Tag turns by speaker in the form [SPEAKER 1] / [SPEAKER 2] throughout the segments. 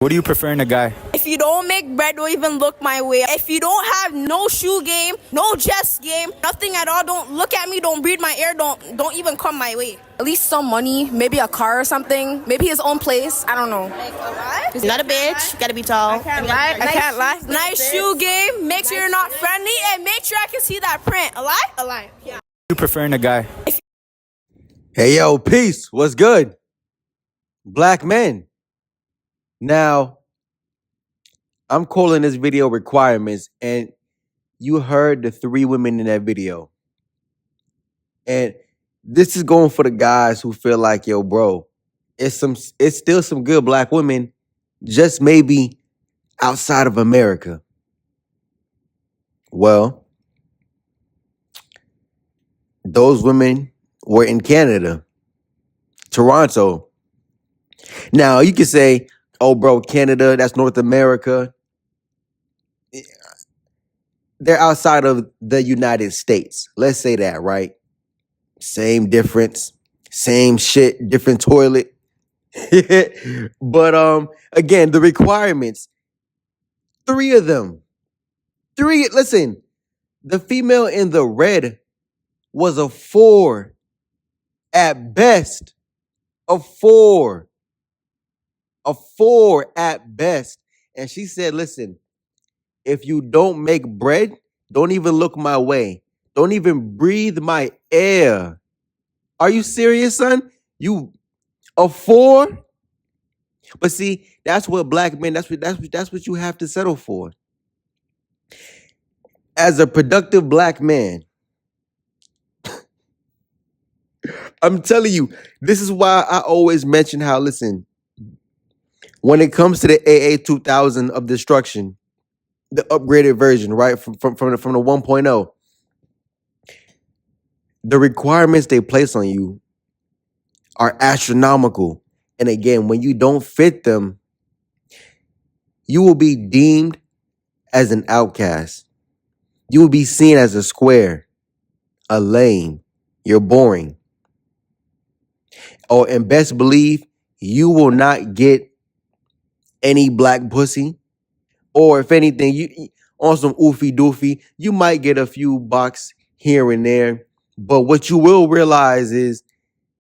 [SPEAKER 1] What do you prefer in a guy?
[SPEAKER 2] If you don't make bread, don't even look my way. If you don't have no shoe game, no chest game, nothing at all, don't look at me, don't breathe my ear, don't even come my way. At least some money, maybe a car or something, maybe his own place. I don't know.
[SPEAKER 3] Not a bitch. You gotta be tall.
[SPEAKER 2] I can't lie. Nice shoe game. Make sure you're not friendly, and make sure I can see that print. A lie? A lie. Yeah.
[SPEAKER 1] What do you prefer in a guy?
[SPEAKER 4] Hey, yo, peace. What's good? Black men. Now, I'm calling this video requirements, and you heard the three women in that video. And this is going for the guys who feel like, yo, bro, it's still some good black women, just maybe outside of America. Well, those women were in Canada, Toronto. Now, you can say, oh, bro, Canada, that's North America. They're outside of the United States. Let's say that, right? Same difference, same shit, different toilet. But again, the requirements, three of them. Listen, the female in the red was a 4 at best. A 4 at best. And she said, listen, if you don't make bread, don't even look my way. Don't even breathe my air. Are you serious, son? You a 4? But see, that's what black men, that's what you have to settle for. As a productive black man, I'm telling you, this is why I always mention how, listen, when it comes to the AA 2000 of destruction, the upgraded version, right, from the 1.0, the requirements they place on you are astronomical. And again, when you don't fit them, you will be deemed as an outcast. You will be seen as a square, a lame. You're boring. Oh, and best believe you will not get any black pussy. Or if anything, you on some oofy doofy, you might get a few bucks here and there. But what you will realize is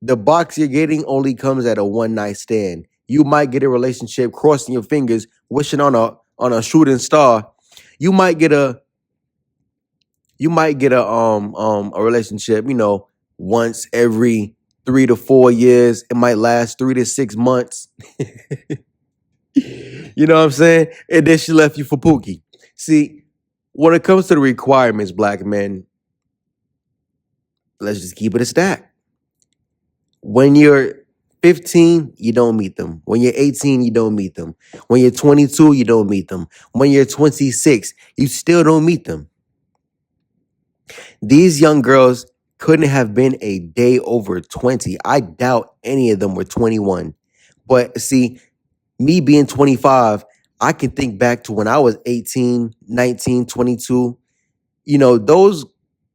[SPEAKER 4] the box you're getting only comes at a one night stand. You might get a relationship, crossing your fingers, wishing on a shooting star. You might get a relationship, once every 3 to 4 years. It might last 3 to 6 months. You know what I'm saying? And then she left you for Pookie. See, when it comes to the requirements, black men, let's just keep it a stack. When you're 15, you don't meet them. When you're 18, you don't meet them. When you're 22, you don't meet them. When you're 26, you still don't meet them. These young girls couldn't have been a day over 20. I doubt any of them were 21. But see, me being 25, I can think back to when I was 18, 19, 22. Those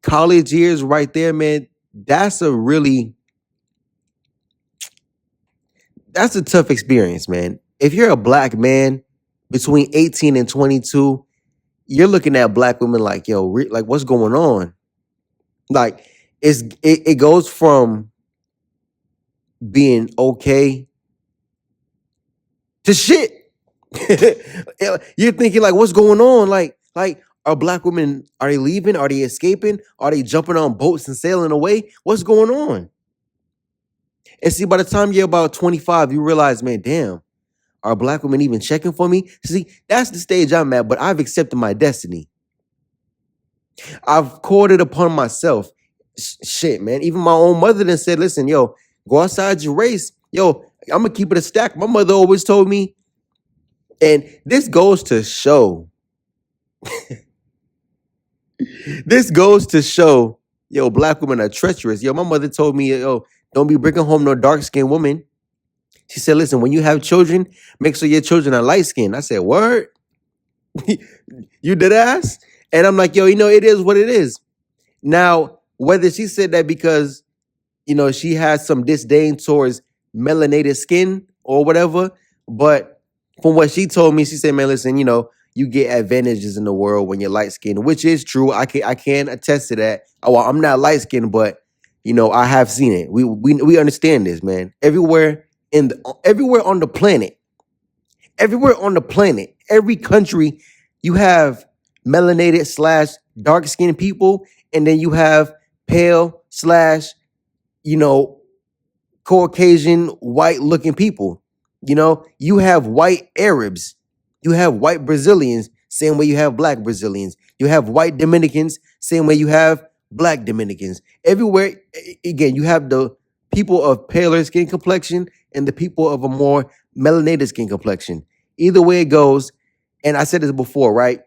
[SPEAKER 4] college years right there, man, that's a tough experience, man. If you're a black man between 18 and 22, you're looking at black women like, yo, like what's going on? Like it goes from being okay to shit. You're thinking like, what's going on? Like are black women, are they leaving? Are they escaping? Are they jumping on boats and sailing away? What's going on? And see, by the time you're about 25, you realize, man, damn, are black women even checking for me? See, that's the stage I'm at, but I've accepted my destiny. I've called it upon myself. Shit, man. Even my own mother then said, listen, yo, go outside your race. Yo, I'm going to keep it a stack. My mother always told me, and this goes to show, yo, black women are treacherous. Yo, my mother told me, yo, don't be bringing home no dark-skinned woman. She said, listen, when you have children, make sure your children are light-skinned. I said, word? You did ass? And I'm like, yo, it is what it is. Now, whether she said that because, she has some disdain towards melanated skin or whatever, but from what she told me, she said, man, listen, you get advantages in the world when you're light skinned, which is true. I can attest to that. Oh, well, I'm not light skinned, but I have seen it. We understand this, man. Everywhere on the planet, every country, you have melanated slash dark skinned people, and then you have pale slash you know Caucasian white looking people. You have white Arabs, you have white Brazilians, same way you have black Brazilians. You have white Dominicans, same way you have black Dominicans. Everywhere, again, you have the people of paler skin complexion and the people of a more melanated skin complexion. Either way it goes, and I said this before, right?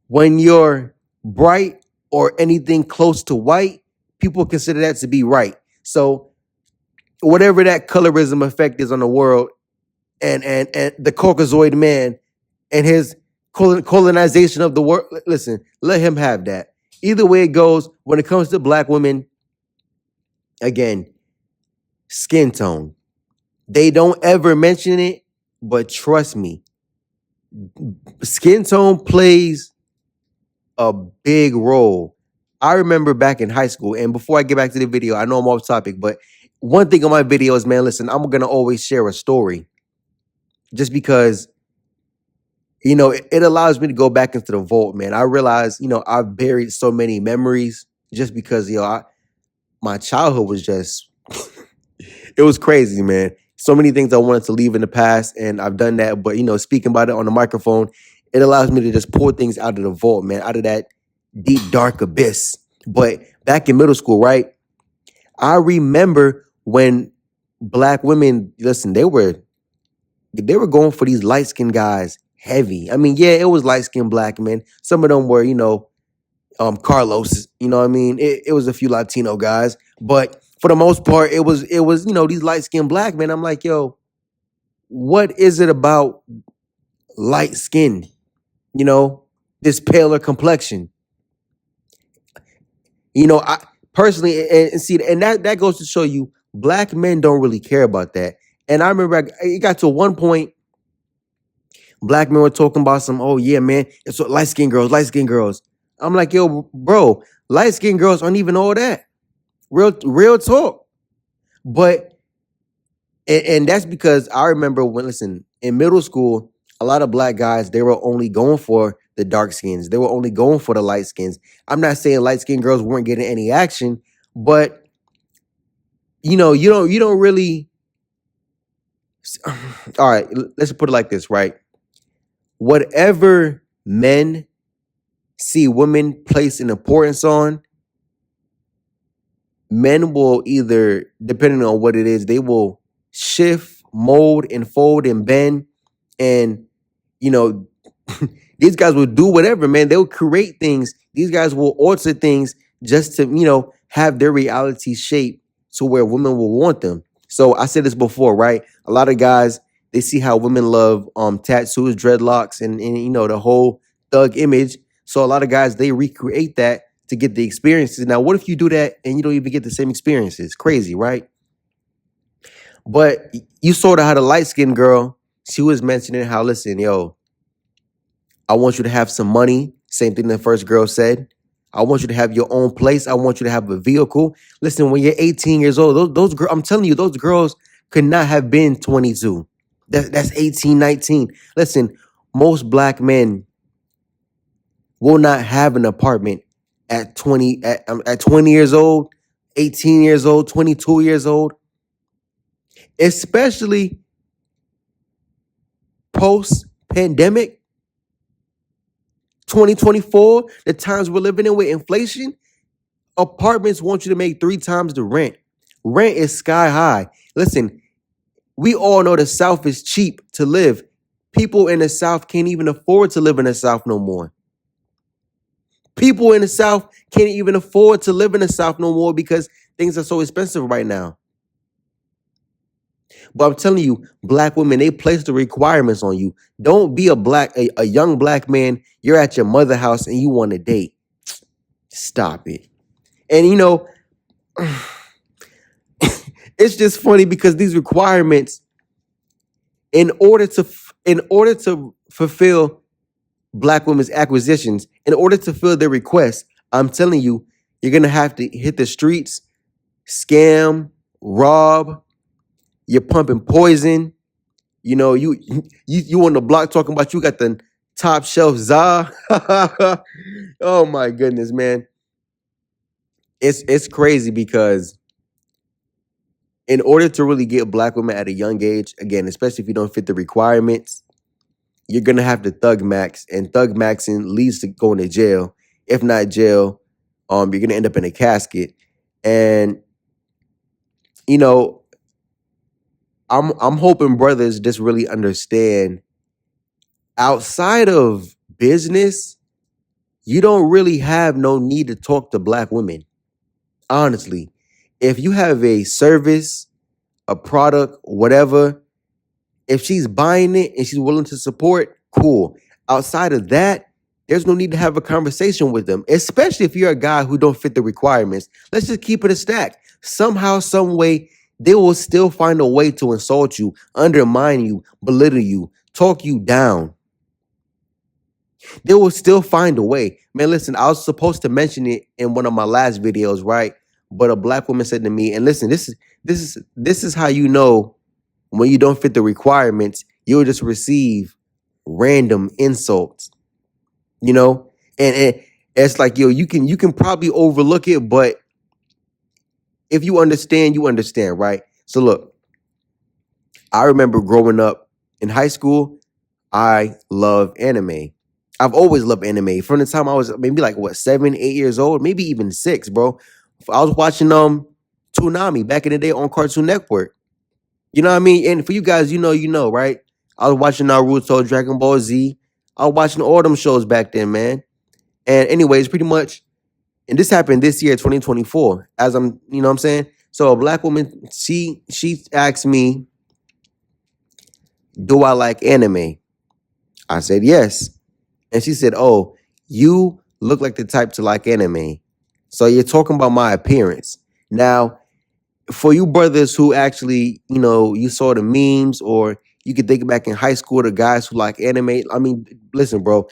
[SPEAKER 4] When you're bright or anything close to white, people consider that to be right. So whatever that colorism effect is on the world, and the Caucasoid man and his colonization of the world, listen, let him have that. Either way it goes, when it comes to black women, again, skin tone. They don't ever mention it, but trust me, skin tone plays a big role. I remember back in high school, and before I get back to the video, I know I'm off topic, but one thing on my videos, man, listen, I'm gonna always share a story, just because it allows me to go back into the vault, man. I realize I've buried so many memories just because my childhood was just it was crazy, man. So many things I wanted to leave in the past, and I've done that. But speaking about it on the microphone, it allows me to just pour things out of the vault, man, out of that deep dark abyss. But back in middle school, right? I remember when black women, listen, they were going for these light skinned guys heavy. I mean, yeah, it was light skinned black men. Some of them were, Carlos. You know what I mean? It was a few Latino guys, but for the most part, it was these light skinned black men. I'm like, yo, what is it about light skin? This paler complexion. I personally, and see, and that goes to show you, black men don't really care about that. And I remember it got to one point, black men were talking about some, oh yeah, man, it's light skinned girls. I'm like, yo, bro, light skinned girls aren't even all that. Real talk. But and that's because I remember in middle school, a lot of black guys, they were only going for the dark skins. They were only going for the light skins. I'm not saying light skinned girls weren't getting any action, but you don't really. All right, let's put it like this, right? Whatever men see women place an importance on, men will either, depending on what it is, they will shift, mold, and fold and bend. And, these guys will do whatever, man. They'll create things. These guys will alter things just to, have their reality shape to where women will want them. So I said this before, right? A lot of guys, they see how women love tattoos, dreadlocks, and the whole thug image. So a lot of guys, they recreate that to get the experiences. Now, what if you do that and you don't even get the same experiences? Crazy, right? But you saw how the light-skinned girl, she was mentioning how, listen, yo, I want you to have some money. Same thing the first girl said. I want you to have your own place. I want you to have a vehicle. Listen, when you're 18 years old, those girls, I'm telling you, those girls could not have been 22. That's 18, 19. Listen, most black men will not have an apartment at 20 years old, 18 years old, 22 years old, especially post-pandemic. 2024, the times we're living in with inflation, apartments want you to make 3 times the rent. Rent is sky high. Listen, we all know the South is cheap to live. People in the South can't even afford to live in the South no more. People in the South can't even afford to live in the South no more because things are so expensive right now. But I'm telling you, black women, they place the requirements on you. Don't be a young black man. You're at your mother's house and you want to date. Stop it. And it's just funny because these requirements, in order to in order to fulfill black women's acquisitions, in order to fill their requests, I'm telling you, you're gonna have to hit the streets, scam, rob. You're pumping poison. You know, you on the block talking about you got the top shelf za. Oh my goodness, man. It's crazy because in order to really get black women at a young age, again, especially if you don't fit the requirements, you're gonna have to thug max, and thug maxing leads to going to jail. If not jail, you're gonna end up in a casket. And you know, I'm hoping brothers just really understand outside of business, you don't really have no need to talk to black women. Honestly, if you have a service, a product, whatever, if she's buying it and she's willing to support, cool. Outside of that, there's no need to have a conversation with them, especially if you're a guy who don't fit the requirements. Let's just keep it a stack. Somehow, some way, they will still find a way to insult you, undermine you, belittle you, talk you down. They will still find a way. Man, listen, I was supposed to mention it in one of my last videos, right? But a black woman said to me, and listen, this is how you know when you don't fit the requirements, you'll just receive random insults, you know? And it's like, yo, you can probably overlook it, but if you understand, right? So look, I remember growing up in high school, I love anime. I've always loved anime from the time I was maybe like 7, 8 years old, maybe even 6, bro. I was watching Toonami back in the day on Cartoon Network. You know what I mean? And for you guys, you know, right? I was watching Naruto, Dragon Ball Z. I was watching all them shows back then, man. And anyways, pretty much, and this happened this year, 2024, as I'm, you know what I'm saying? So a black woman, she asked me, do I like anime? I said yes. And she said, oh, you look like the type to like anime. So you're talking about my appearance. Now, for you brothers who actually, you know, you saw the memes, or you could think back in high school, the guys who like anime. I mean, listen, bro,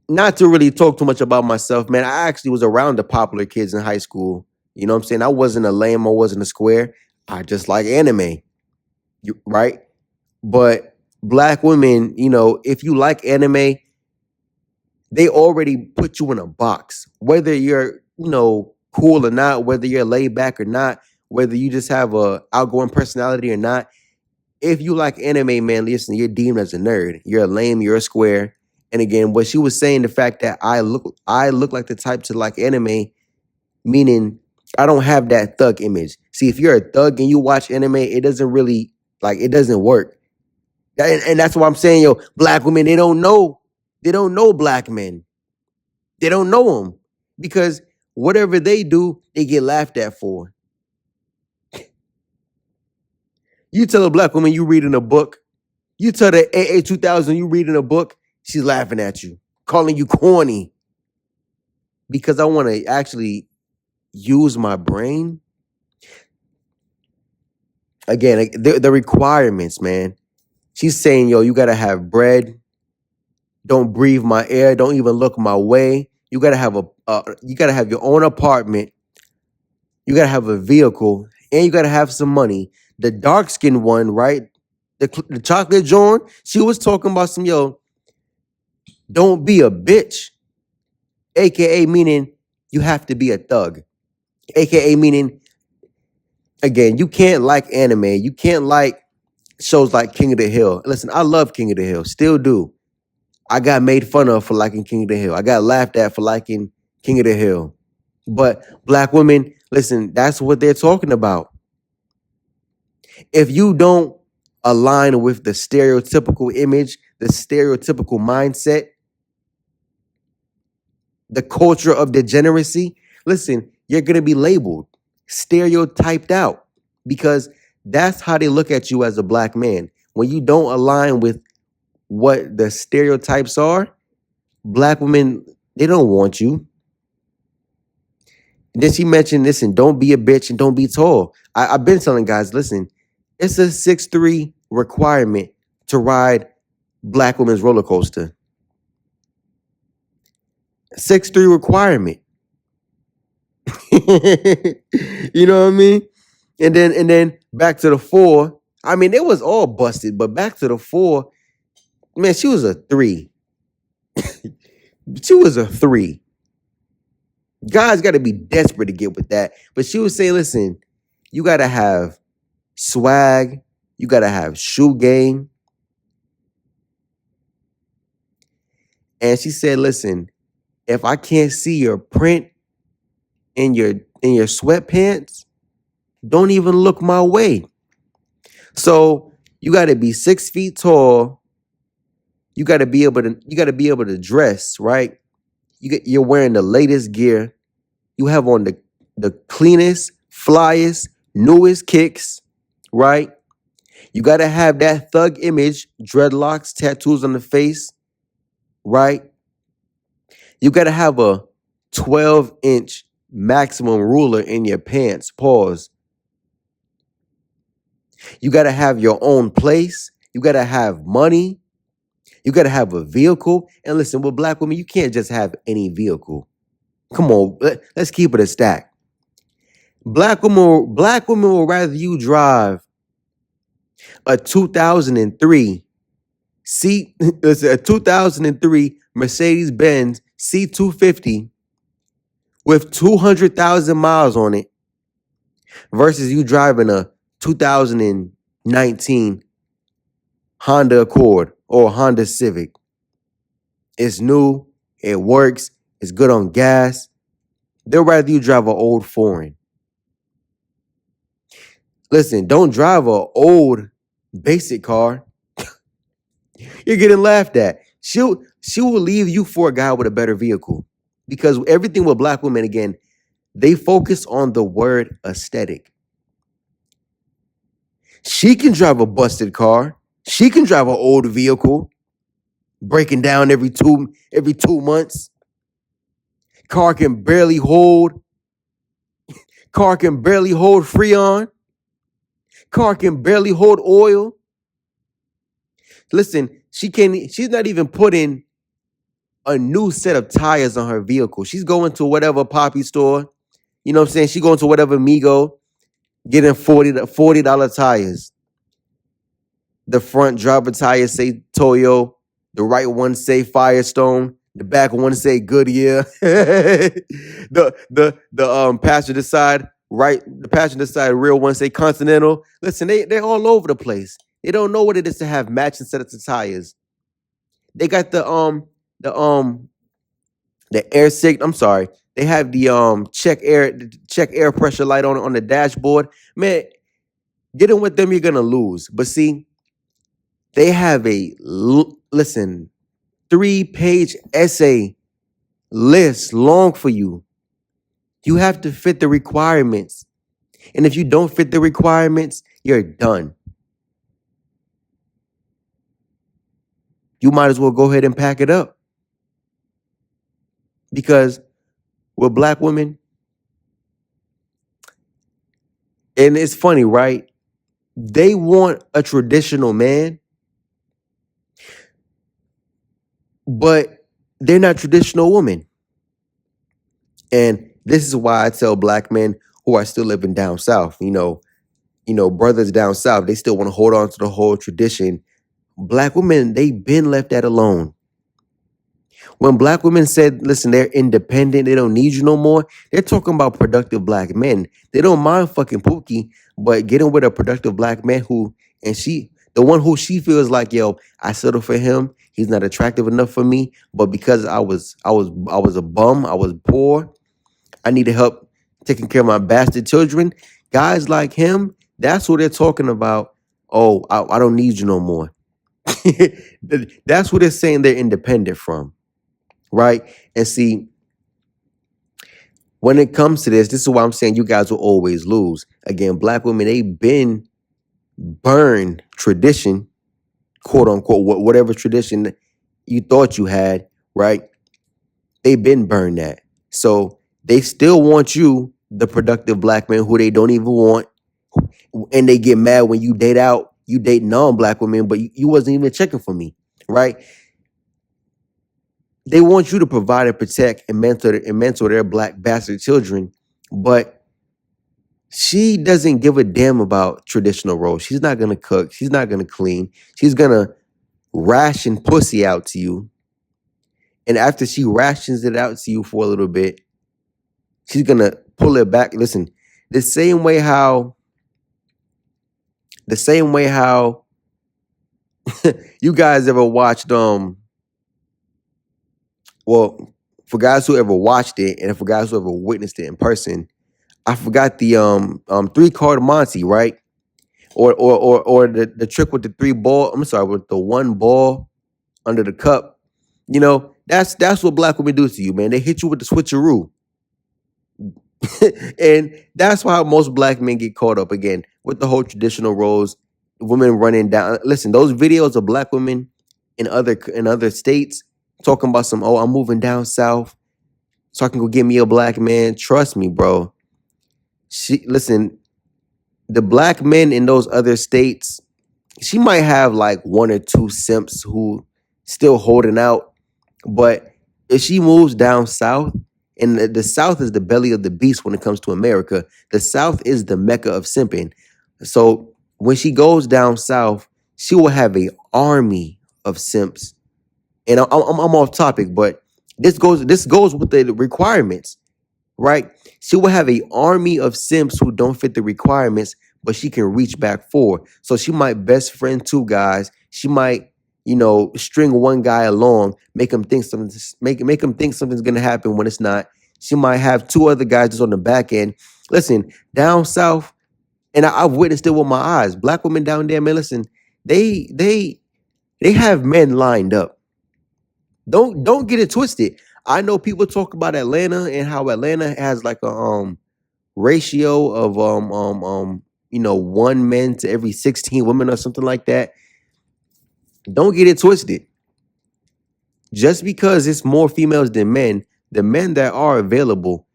[SPEAKER 4] not to really talk too much about myself, man. I actually was around the popular kids in high school. You know what I'm saying? I wasn't a lame, I wasn't a square. I just like anime, right? But black women, you know, if you like anime, they already put you in a box. Whether you're, you know, cool or not, whether you're laid back or not, whether you just have a outgoing personality or not. If you like anime, man, listen, you're deemed as a nerd. You're a lame, you're a square. And again, what she was saying, the fact that I look like the type to like anime, meaning I don't have that thug image. See, if you're a thug and you watch anime, it doesn't really, like, it doesn't work. And that's why I'm saying, yo, black women, they don't know black men. They don't know them because whatever they do, they get laughed at for. You tell a black woman you reading a book, you tell the AA 2000 you reading a book, she's laughing at you, calling you corny. Because I want to actually use my brain. Again, the requirements, man. She's saying, yo, you got to have bread. Don't breathe my air. Don't even look my way. You got to have your own apartment. You got to have a vehicle, and you got to have some money. The dark-skinned one, right? The chocolate John, she was talking about some, yo, don't be a bitch. AKA meaning you have to be a thug. AKA meaning, again, you can't like anime. You can't like shows like King of the Hill. Listen, I love King of the Hill. Still do. I got made fun of for liking King of the Hill. I got laughed at for liking King of the Hill. But black women, listen, that's what they're talking about. If you don't align with the stereotypical image, the stereotypical mindset, the culture of degeneracy, listen, you're going to be labeled, stereotyped out, because that's how they look at you as a black man. When you don't align with what the stereotypes are, black women, they don't want you. Then she mentioned, listen, don't be a bitch and don't be tall. I've been telling guys, listen, it's a 6'3" requirement to ride black women's roller coaster. 6'3" requirement. You know what I mean? And then back to the 4. I mean, it was all busted, but back to the 4, man, she was a 3. She was a 3. Guys got to be desperate to get with that. But she would say, listen, you got to have swag. You got to have shoe game. And she said, listen, if I can't see your print in your sweatpants, don't even look my way. So you got to be 6 feet tall. You got to be able to dress, right? You're wearing the latest gear. You have on the cleanest, flyest, newest kicks, right? You got to have that thug image, dreadlocks, tattoos on the face, right? You got to have a 12-inch maximum ruler in your pants. Pause. You got to have your own place. You got to have money. You got to have a vehicle. And listen, with black women, you can't just have any vehicle. Come on, let's keep it a stack. Black women will rather you drive a 2003 a 2003 Mercedes-Benz C250 with 200,000 miles on it versus you driving a 2019 Honda Accord or Honda Civic. It's new, it works, it's good on gas. They'll rather you drive an old foreign. Listen, don't drive an old basic car. You're getting laughed at. She will leave you for a guy with a better vehicle. Because everything with black women, again, they focus on the word aesthetic. She can drive a busted car. She can drive an old vehicle, breaking down every two months. Car can barely hold Freon. Car can barely hold oil. Listen, she's not even putting a new set of tires on her vehicle. She's going to whatever Poppy store. You know what I'm saying? She going to whatever Migo, getting $40 tires. The front driver tires say Toyo. The right one say Firestone. The back one say Goodyear. the passenger side, right? The passenger side rear one say Continental. Listen, they're all over the place. They don't know what it is to have matching sets of tires. They got the air sig. I'm sorry. They have the check air pressure light on the dashboard. Man, getting with them, you're gonna lose. But see, they have a 3-page essay list long for you. You have to fit the requirements. And if you don't fit the requirements, you're done. You might as well go ahead and pack it up. Because with black women, and it's funny, right? They want a traditional man, but they're not traditional women. And this is why I tell black men who are still living down south, brothers down south, they still want to hold on to the whole tradition. Black women, they've been left that alone. When black women said, listen, they're independent, they don't need you no more, they're talking about productive black men. They don't mind fucking Pookie, but getting with a productive black man the one who she feels like, yo, I settled for him. He's not attractive enough for me, but because I was a bum, I was poor, I needed help taking care of my bastard children. Guys like him, that's what they're talking about. Oh, I don't need you no more. That's what they're saying they're independent from, right? And see, when it comes to this is why I'm saying you guys will always lose. Again, black women, they've been burned tradition, quote unquote, whatever tradition you thought you had, right? They've been burned that. So they still want you, the productive black man who they don't even want, and they get mad when you date out you date non-black women, but you wasn't even checking for me, right? They want you to provide and protect and mentor their black bastard children, but she doesn't give a damn about traditional roles. She's not gonna cook. She's not gonna clean. She's gonna ration pussy out to you, and after she rations it out to you for a little bit, she's gonna pull it back. Listen, the same way how you guys ever watched well, for guys who ever watched it and for guys who ever witnessed it in person, I forgot the 3-card Monty, right? Or the trick with the 3 ball. I'm sorry, with the 1 ball under the cup. You know, that's what black women do to you, man. They hit you with the switcheroo. And that's why most black men get caught up again with the whole traditional roles, women running down. Listen, those videos of black women in other states talking about some, oh, I'm moving down south so I can go get me a black man. Trust me, bro. Listen, the black men in those other states, she might have like 1 or 2 simps who still holding out, but if she moves down south, and the South is the belly of the beast when it comes to America. The South is the mecca of simping. So when she goes down south, she will have an army of simps. And I'm off topic, but this goes with the requirements, right? She will have an army of simps who don't fit the requirements, but she can reach back for. So she might best friend 2 guys. She might, string 1 guy along, make him think something's gonna happen when it's not. She might have 2 other guys just on the back end. Listen, down south, and I've witnessed it with my eyes. Black women down there, man. Listen, they have men lined up. Don't get it twisted. I know people talk about Atlanta and how Atlanta has like a ratio of 1 man to every 16 women or something like that. Don't get it twisted. Just because it's more females than men, the men that are available,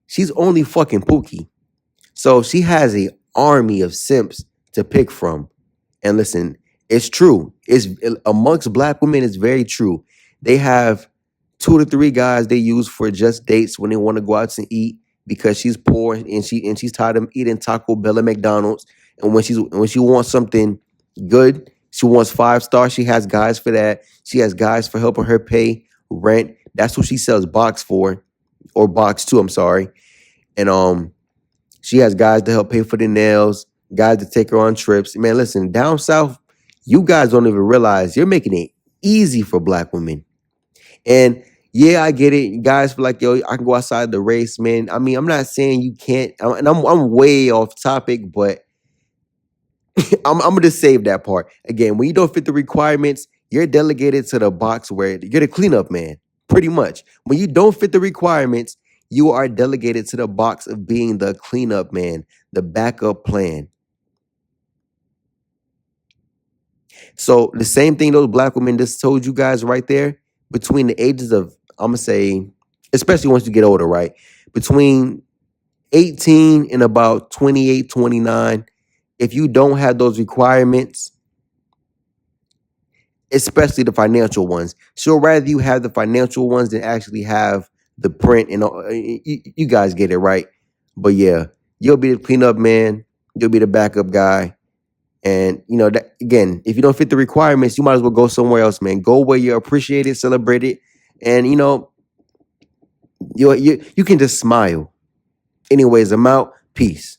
[SPEAKER 4] she's only fucking Pookie. So she has a army of simps to pick from. And listen, it's true. It's amongst black women, it's very true. They have 2 to 3 guys they use for just dates when they want to go out to eat because she's poor and she's tired of eating Taco Bell and McDonald's. And when she wants something good, she wants 5-star. She has guys for that. She has guys for helping her pay rent. That's what she sells box for, or box 2. I'm sorry. And she has guys to help pay for the nails, guys to take her on trips. Man, listen, down south, you guys don't even realize you're making it easy for black women. And yeah, I get it. Guys feel like, yo, I can go outside the race, man. I mean, I'm not saying you can't, and I'm way off topic, but I'm gonna just save that part. Again, when you don't fit the requirements, you're delegated to the box where you're the cleanup man, pretty much. When you don't fit the requirements, you are delegated to the box of being the cleanup man, the backup plan. So the same thing those black women just told you guys right there, between the ages of, I'm gonna say, especially once you get older, right? Between 18 and about 28, 29, if you don't have those requirements, especially the financial ones, she'll rather you have the financial ones than actually have the print. And you guys get it, right? But yeah, you'll be the cleanup man. You'll be the backup guy. And, that, again, if you don't fit the requirements, you might as well go somewhere else, man. Go where you're appreciated, celebrated, and, you can just smile. Anyways, I'm out. Peace.